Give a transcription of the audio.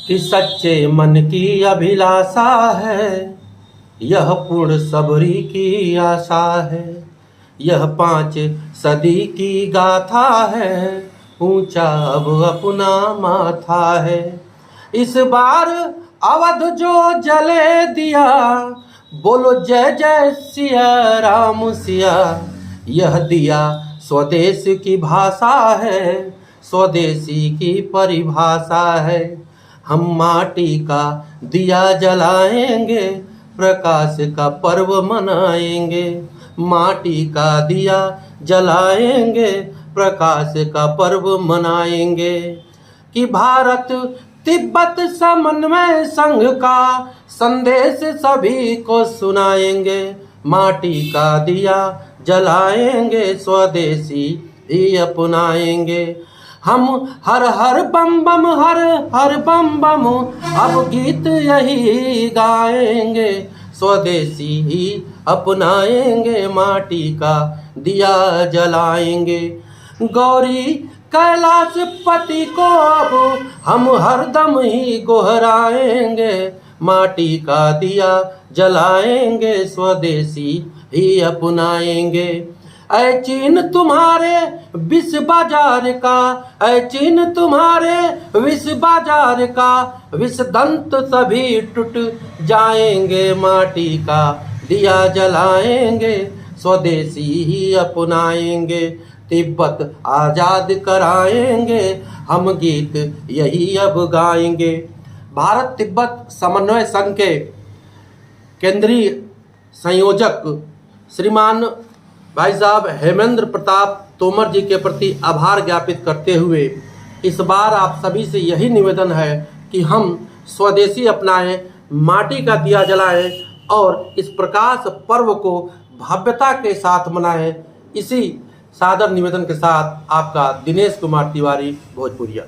कि सच्चे मन की अभिलाषा है, यह पूर्ण सबरी की आशा है। यह 5 सदी की गाथा है, ऊंचा अब अपना माथा है। इस बार अवध जो जले दिया, बोलो जय जय सिया राम सिया। यह दिया स्वदेश की भाषा है, स्वदेशी की परिभाषा है। हम माटी का दिया जलाएंगे, प्रकाश का पर्व मनाएंगे। माटी का दिया जलाएंगे, प्रकाश का पर्व मनाएंगे। कि भारत तिब्बत समन्वय संघ का संदेश सभी को सुनाएंगे। माटी का दिया जलाएंगे, स्वदेशी ही अपनाएंगे। हम हर हर बम बम हर हर बम बम अब गीत यही गाएंगे। स्वदेशी ही अपनाएंगे, माटी का दिया जलाएंगे। गौरी कैलाश पति को अब हम हरदम ही गोहराएंगे। माटी का दिया जलाएंगे, स्वदेशी ही अपनाएंगे। ऐ चीन तुम्हारे विश्व बाजार का, ऐ चीन तुम्हारे विश्व बाजार का, विश्व दंत सभी टूट जाएंगे। माटी का दिया जलाएंगे, स्वदेशी ही अपनाएंगे। तिब्बत आजाद कराएंगे, हम गीत यही अब गाएंगे। भारत तिब्बत समन्वय संघ के केंद्रीय संयोजक श्रीमान भाई साहब हेमेंद्र प्रताप तोमर जी के प्रति आभार ज्ञापित करते हुए इस बार आप सभी से यही निवेदन है कि हम स्वदेशी अपनाएं, माटी का दिया जलाएं और इस प्रकाश पर्व को भव्यता के साथ मनाएं। इसी सादर निवेदन के साथ आपका दिनेश कुमार तिवारी, भोजपुरिया।